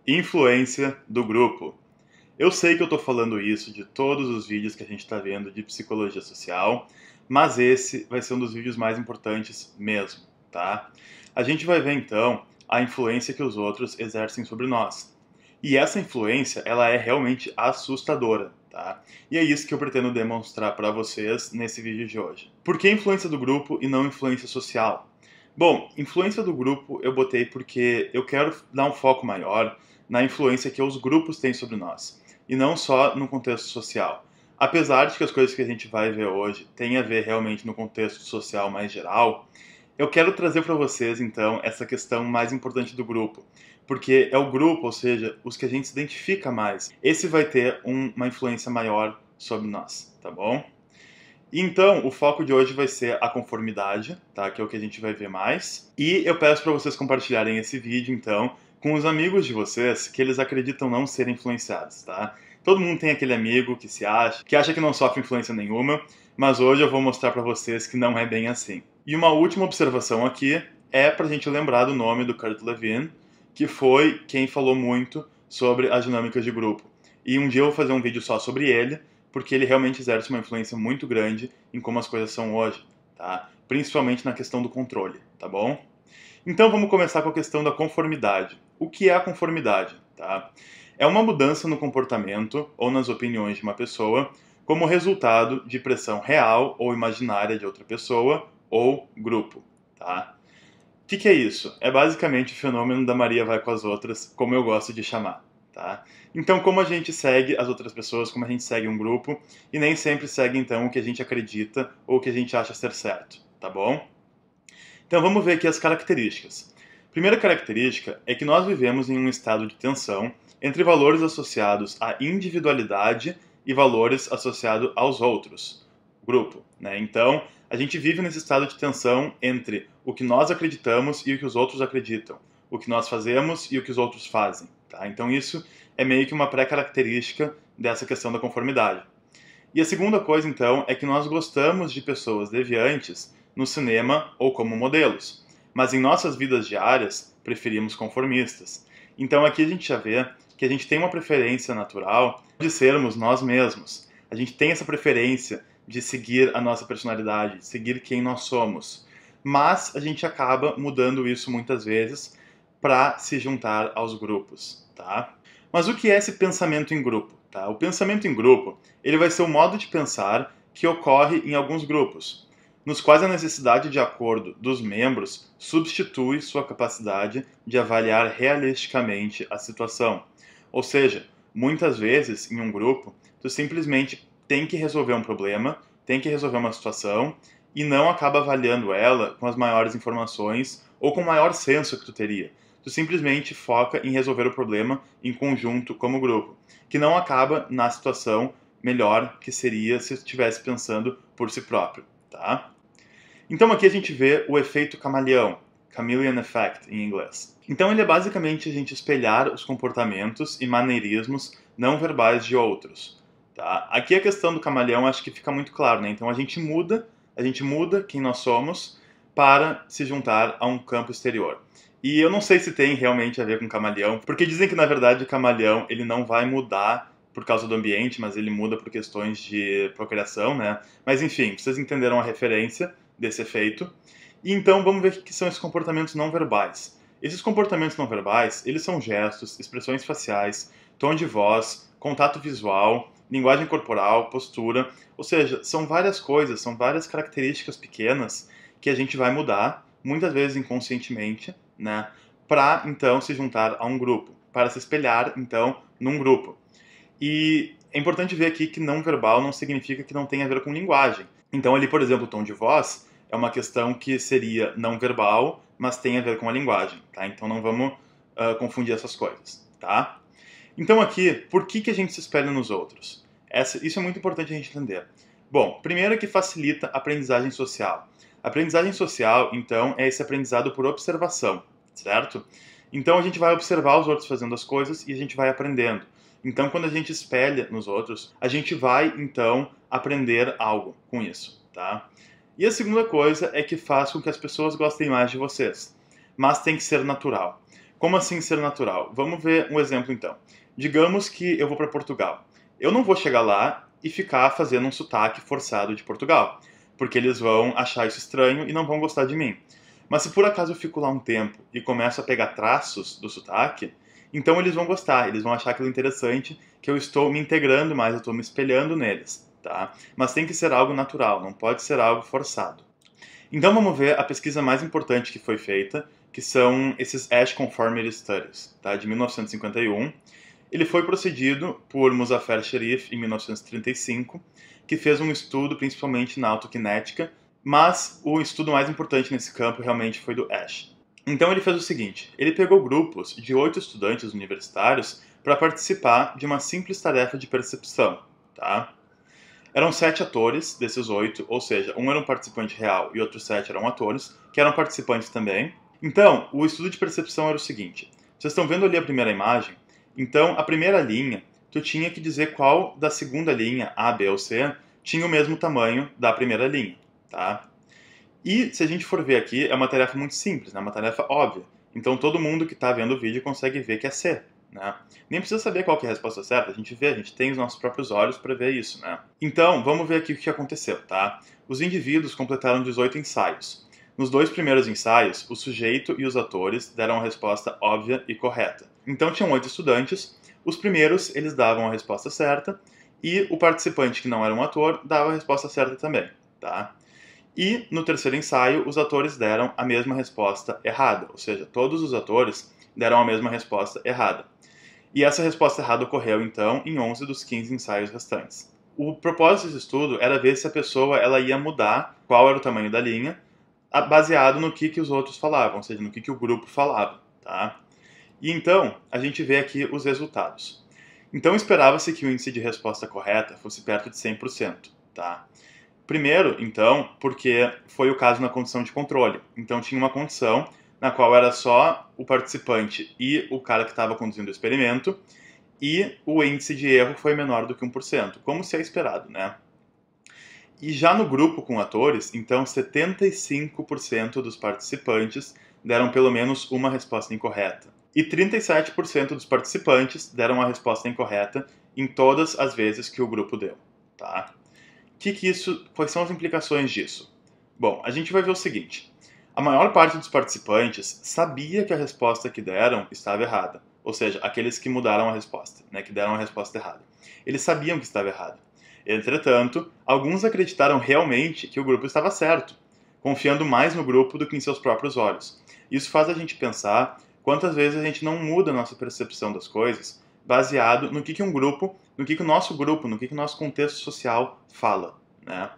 Influência do grupo. Eu sei que eu estou falando isso de todos os vídeos que a gente está vendo de psicologia social, mas esse vai ser um dos vídeos mais importantes mesmo, tá? A gente vai ver então a influência que os outros exercem sobre nós. E essa influência, ela é realmente assustadora, tá? E é isso que eu pretendo demonstrar para vocês nesse vídeo de hoje. Por que influência do grupo e não influência social? Bom, influência do grupo eu botei porque eu quero dar um foco maior na influência que os grupos têm sobre nós, e não só no contexto social. Apesar de que as coisas que a gente vai ver hoje têm a ver realmente no contexto social mais geral, eu quero trazer para vocês, então, essa questão mais importante do grupo, porque é o grupo, ou seja, os que a gente se identifica mais. Esse vai ter uma influência maior sobre nós, tá bom? Então, o foco de hoje vai ser a conformidade, tá? Que é o que a gente vai ver mais. E eu peço para vocês compartilharem esse vídeo, então, com os amigos de vocês que eles acreditam não serem influenciados, tá? Todo mundo tem aquele amigo que acha que não sofre influência nenhuma, mas hoje eu vou mostrar para vocês que não é bem assim. E uma última observação aqui é para a gente lembrar do nome do Kurt Lewin, que foi quem falou muito sobre as dinâmicas de grupo. E um dia eu vou fazer um vídeo só sobre ele, porque ele realmente exerce uma influência muito grande em como as coisas são hoje, tá? Principalmente na questão do controle, tá bom? Então vamos começar com a questão da conformidade. O que é a conformidade, tá? É uma mudança no comportamento ou nas opiniões de uma pessoa como resultado de pressão real ou imaginária de outra pessoa ou grupo, tá? O que é isso? É basicamente o fenômeno da Maria vai com as outras, como eu gosto de chamar. Tá? Então, como a gente segue as outras pessoas, como a gente segue um grupo, e nem sempre segue, então, o que a gente acredita ou o que a gente acha ser certo, tá bom? Então, vamos ver aqui as características. Primeira característica é que nós vivemos em um estado de tensão entre valores associados à individualidade e valores associados aos outros, grupo, né? Então, a gente vive nesse estado de tensão entre o que nós acreditamos e o que os outros acreditam, o que nós fazemos e o que os outros fazem. Tá? Então isso é meio que uma pré-característica dessa questão da conformidade. E a segunda coisa, então, é que nós gostamos de pessoas deviantes no cinema ou como modelos, mas em nossas vidas diárias preferimos conformistas. Então aqui a gente já vê que a gente tem uma preferência natural de sermos nós mesmos. A gente tem essa preferência de seguir a nossa personalidade, de seguir quem nós somos. Mas a gente acaba mudando isso muitas vezes para se juntar aos grupos, tá? Mas o que é esse pensamento em grupo? Tá? O pensamento em grupo, ele vai ser o modo de pensar que ocorre em alguns grupos, nos quais a necessidade de acordo dos membros substitui sua capacidade de avaliar realisticamente a situação. Ou seja, muitas vezes em um grupo, tu simplesmente tem que resolver um problema, tem que resolver uma situação e não acaba avaliando ela com as maiores informações ou com o maior senso que tu teria. Tu simplesmente foca em resolver o problema em conjunto como grupo, que não acaba na situação melhor que seria se estivesse pensando por si próprio, tá? Então aqui a gente vê o efeito camaleão, chameleon effect em inglês. Então ele é basicamente a gente espelhar os comportamentos e maneirismos não verbais de outros. Tá? Aqui a questão do camaleão acho que fica muito claro, né? Então a gente muda quem nós somos para se juntar a um campo exterior. E eu não sei se tem realmente a ver com camaleão, porque dizem que na verdade o camaleão ele não vai mudar por causa do ambiente, mas ele muda por questões de procriação, né? Mas enfim, vocês entenderam a referência desse efeito. E então vamos ver o que são esses comportamentos não verbais. Esses comportamentos não verbais, eles são gestos, expressões faciais, tom de voz, contato visual, linguagem corporal, postura, ou seja, são várias coisas, são várias características pequenas que a gente vai mudar, muitas vezes inconscientemente, né, para então se juntar a um grupo, para se espelhar então num grupo. E é importante ver aqui que não verbal não significa que não tem a ver com linguagem. Então ali, por exemplo, o tom de voz é uma questão que seria não verbal, mas tem a ver com a linguagem, tá? Então não vamos confundir essas coisas, tá? Então aqui, por que a gente se espelha nos outros? Isso é muito importante a gente entender. Bom, primeiro é que facilita a aprendizagem social. A aprendizagem social, então, é esse aprendizado por observação, certo? Então a gente vai observar os outros fazendo as coisas e a gente vai aprendendo. Então, quando a gente espelha nos outros, a gente vai, então, aprender algo com isso, tá? E a segunda coisa é que faz com que as pessoas gostem mais de vocês. Mas tem que ser natural. Como assim ser natural? Vamos ver um exemplo então. Digamos que eu vou para Portugal. Eu não vou chegar lá e ficar fazendo um sotaque forçado de Portugal, porque eles vão achar isso estranho e não vão gostar de mim. Mas se por acaso eu fico lá um tempo e começo a pegar traços do sotaque, então eles vão gostar, eles vão achar aquilo interessante, que eu estou me integrando mais, eu estou me espelhando neles, tá? Mas tem que ser algo natural, não pode ser algo forçado. Então vamos ver a pesquisa mais importante que foi feita, que são esses Ash Conformity Studies, tá? De 1951. Ele foi procedido por Muzaffer Sherif em 1935, que fez um estudo principalmente na autokinética, mas o estudo mais importante nesse campo realmente foi do Ash. Então ele fez o seguinte, ele pegou grupos de 8 estudantes universitários para participar de uma simples tarefa de percepção, tá? Eram 7 atores desses 8, ou seja, um era um participante real e outros 7 eram atores, que eram participantes também. Então, o estudo de percepção era o seguinte, vocês estão vendo ali a primeira imagem? Então, a primeira linha, tu tinha que dizer qual da segunda linha, A, B ou C, tinha o mesmo tamanho da primeira linha, tá? E, se a gente for ver aqui, é uma tarefa muito simples, né? Uma tarefa óbvia. Então, todo mundo que está vendo o vídeo consegue ver que é C, né? Nem precisa saber qual que é a resposta certa, a gente vê, a gente tem os nossos próprios olhos para ver isso, né? Então, vamos ver aqui o que aconteceu, tá? Os indivíduos completaram 18 ensaios. Nos 2 primeiros ensaios, o sujeito e os atores deram a resposta óbvia e correta. Então, tinham 8 estudantes, os primeiros eles davam a resposta certa, e o participante que não era um ator dava a resposta certa também, tá? E no terceiro ensaio, os atores deram a mesma resposta errada, ou seja, todos os atores deram a mesma resposta errada. E essa resposta errada ocorreu, então, em 11 dos 15 ensaios restantes. O propósito desse estudo era ver se a pessoa ela ia mudar qual era o tamanho da linha, baseado no que os outros falavam, ou seja, no que o grupo falava. Tá? E então, a gente vê aqui os resultados. Então, esperava-se que o índice de resposta correta fosse perto de 100%. Tá? Primeiro, então, porque foi o caso na condição de controle. Então, tinha uma condição na qual era só o participante e o cara que estava conduzindo o experimento, e o índice de erro foi menor do que 1%, como se é esperado, né? E já no grupo com atores, então 75% dos participantes deram pelo menos uma resposta incorreta. E 37% dos participantes deram a resposta incorreta em todas as vezes que o grupo deu, tá? Quais são as implicações disso? Bom, a gente vai ver o seguinte. A maior parte dos participantes sabia que a resposta que deram estava errada. Ou seja, aqueles que mudaram a resposta, né, que deram a resposta errada. Eles sabiam que estava errada. Entretanto, alguns acreditaram realmente que o grupo estava certo, confiando mais no grupo do que em seus próprios olhos. Isso faz a gente pensar quantas vezes a gente não muda a nossa percepção das coisas baseado no que um grupo, no que o nosso grupo, no que o nosso contexto social fala, né?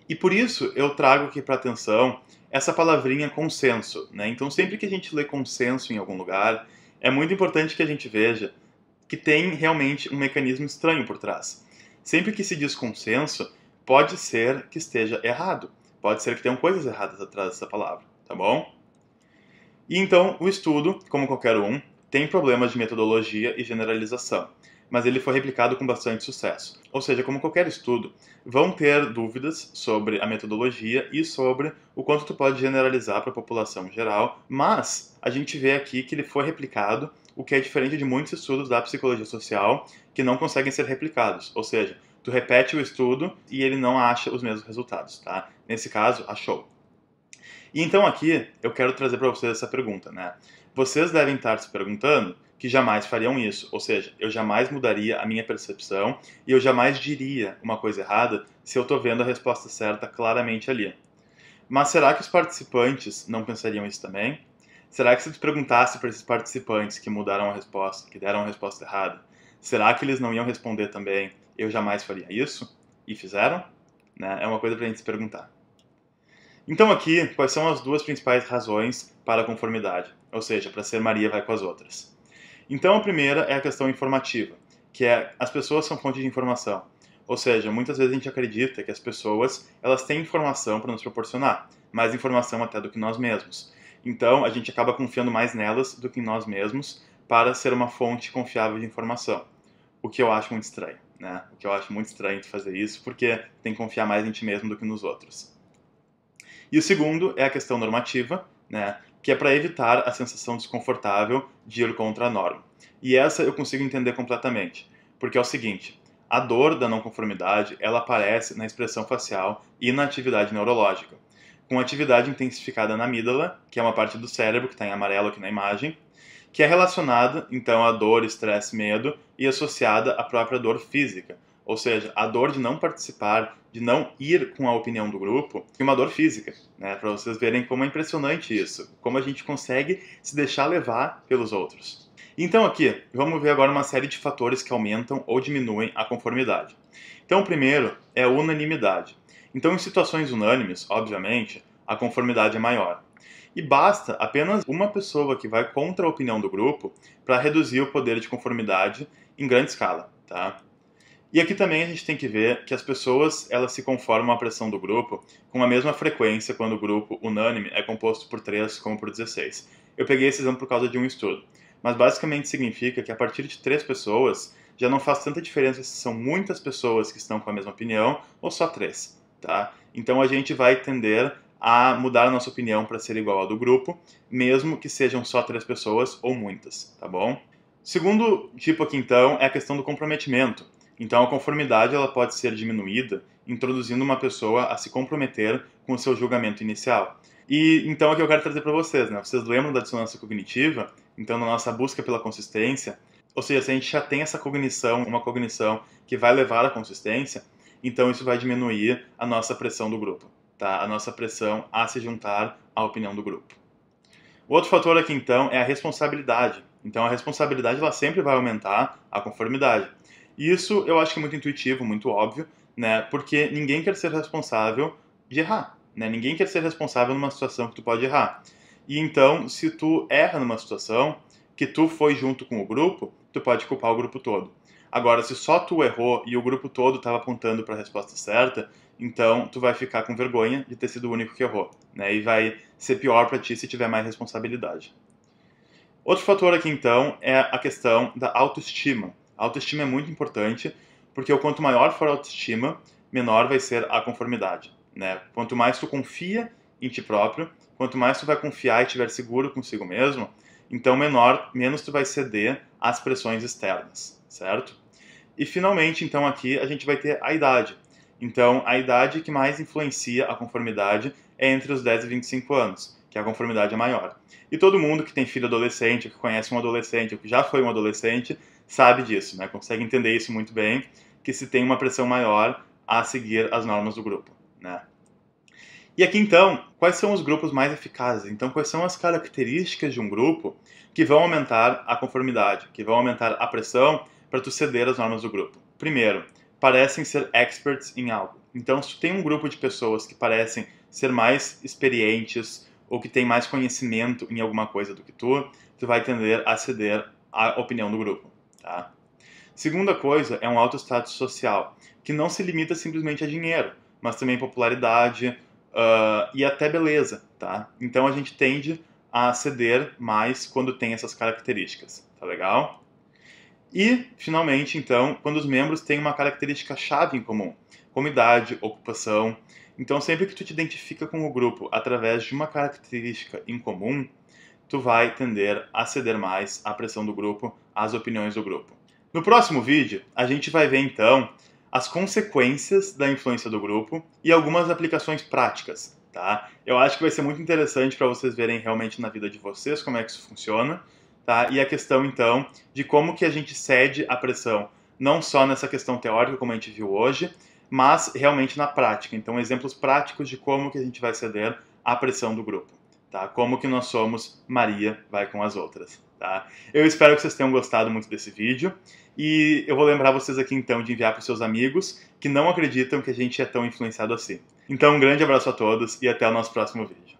E por isso eu trago aqui para atenção essa palavrinha consenso, né? Então sempre que a gente lê consenso em algum lugar, é muito importante que a gente veja que tem realmente um mecanismo estranho por trás. Sempre que se diz consenso, pode ser que esteja errado. Pode ser que tenham coisas erradas atrás dessa palavra, tá bom? E então, o estudo, como qualquer um, tem problemas de metodologia e generalização, mas ele foi replicado com bastante sucesso. Ou seja, como qualquer estudo, vão ter dúvidas sobre a metodologia e sobre o quanto tu pode generalizar para a população geral, mas a gente vê aqui que ele foi replicado, o que é diferente de muitos estudos da psicologia social que não conseguem ser replicados. Ou seja, tu repete o estudo e ele não acha os mesmos resultados, tá? Nesse caso, achou. E então aqui eu quero trazer para vocês essa pergunta, né? Vocês devem estar se perguntando que jamais fariam isso, ou seja, eu jamais mudaria a minha percepção e eu jamais diria uma coisa errada se eu estou vendo a resposta certa claramente ali. Mas será que os participantes não pensariam isso também? Será que se tu perguntasse para esses participantes que mudaram a resposta, que deram a resposta errada, será que eles não iam responder também, eu jamais faria isso? E fizeram? Né? É uma coisa para a gente se perguntar. Então aqui, quais são as duas principais razões para a conformidade? Ou seja, para ser Maria vai com as outras. Então a primeira é a questão informativa, que é as pessoas são fonte de informação. Ou seja, muitas vezes a gente acredita que as pessoas elas têm informação para nos proporcionar, mais informação até do que nós mesmos. Então a gente acaba confiando mais nelas do que em nós mesmos para ser uma fonte confiável de informação. O que eu acho muito estranho, né? O que eu acho muito estranho de fazer isso, porque tem que confiar mais em ti mesmo do que nos outros. E o segundo é a questão normativa, né? que é para evitar a sensação desconfortável de ir contra a norma. E essa eu consigo entender completamente, porque é o seguinte, a dor da não conformidade, ela aparece na expressão facial e na atividade neurológica, com atividade intensificada na amígdala, que é uma parte do cérebro que está em amarelo aqui na imagem, que é relacionada, então, à dor, estresse, medo e associada à própria dor física, ou seja, a dor de não participar, de não ir com a opinião do grupo, e uma dor física, né? Para vocês verem como é impressionante isso, como a gente consegue se deixar levar pelos outros. Então aqui, vamos ver agora uma série de fatores que aumentam ou diminuem a conformidade. Então o primeiro é a unanimidade. Então em situações unânimes, obviamente, a conformidade é maior. E basta apenas uma pessoa que vai contra a opinião do grupo para reduzir o poder de conformidade em grande escala, tá? E aqui também a gente tem que ver que as pessoas elas se conformam à pressão do grupo com a mesma frequência quando o grupo unânime é composto por 3 como por 16. Eu peguei esse exemplo por causa de um estudo, mas basicamente significa que a partir de 3 pessoas já não faz tanta diferença se são muitas pessoas que estão com a mesma opinião ou só 3, tá? Então a gente vai tender a mudar a nossa opinião para ser igual ao do grupo, mesmo que sejam só 3 pessoas ou muitas, tá bom? Segundo tipo aqui então é a questão do comprometimento. Então, a conformidade ela pode ser diminuída introduzindo uma pessoa a se comprometer com o seu julgamento inicial. E então é o que eu quero trazer para vocês, né? Vocês lembram da dissonância cognitiva? Então, na nossa busca pela consistência, ou seja, se a gente já tem essa cognição, uma cognição que vai levar à consistência, então isso vai diminuir a nossa pressão do grupo, tá? A nossa pressão a se juntar à opinião do grupo. O outro fator aqui, então, é a responsabilidade. Então, a responsabilidade ela sempre vai aumentar a conformidade. E isso eu acho que é muito intuitivo, muito óbvio, né? Porque ninguém quer ser responsável de errar, né? Ninguém quer ser responsável numa situação que tu pode errar. E então, se tu erra numa situação que tu foi junto com o grupo, tu pode culpar o grupo todo. Agora, se só tu errou e o grupo todo estava apontando para a resposta certa, então tu vai ficar com vergonha de ter sido o único que errou, né? E vai ser pior para ti se tiver mais responsabilidade. Outro fator aqui, então, é a questão da autoestima. A autoestima é muito importante, porque quanto maior for a autoestima, menor vai ser a conformidade, né? Quanto mais tu confia em ti próprio, quanto mais tu vai confiar e estiver seguro consigo mesmo, então menos tu vai ceder às pressões externas, certo? E finalmente, então, aqui a gente vai ter a idade. Então, a idade que mais influencia a conformidade é entre os 10 e 25 anos, que a conformidade é maior. E todo mundo que tem filho adolescente, ou que conhece um adolescente, ou que já foi um adolescente, sabe disso, né? Consegue entender isso muito bem, que se tem uma pressão maior a seguir as normas do grupo, né? E aqui então, quais são os grupos mais eficazes? Então, quais são as características de um grupo que vão aumentar a conformidade, que vão aumentar a pressão para tu ceder às normas do grupo? Primeiro, parecem ser experts em algo. Então, se tu tem um grupo de pessoas que parecem ser mais experientes ou que têm mais conhecimento em alguma coisa do que tu vai tender a ceder à opinião do grupo, tá? Segunda coisa é um alto status social, que não se limita simplesmente a dinheiro, mas também popularidade, e até beleza, tá? Então a gente tende a ceder mais quando tem essas características, tá legal? E, finalmente, então, quando os membros têm uma característica-chave em comum, como idade, ocupação. Então, sempre que tu te identifica com o grupo através de uma característica em comum, tu vai tender a ceder mais à pressão do grupo, às opiniões do grupo. No próximo vídeo, a gente vai ver, então, as consequências da influência do grupo e algumas aplicações práticas, tá? Eu acho que vai ser muito interessante para vocês verem realmente na vida de vocês como é que isso funciona, tá? E a questão, então, de como que a gente cede à pressão, não só nessa questão teórica, como a gente viu hoje, mas realmente na prática. Então, exemplos práticos de como que a gente vai ceder à pressão do grupo, tá? Como que nós somos Maria vai com as outras, tá? Eu espero que vocês tenham gostado muito desse vídeo. E eu vou lembrar vocês aqui então de enviar para os seus amigos que não acreditam que a gente é tão influenciado assim. Então um grande abraço a todos e até o nosso próximo vídeo.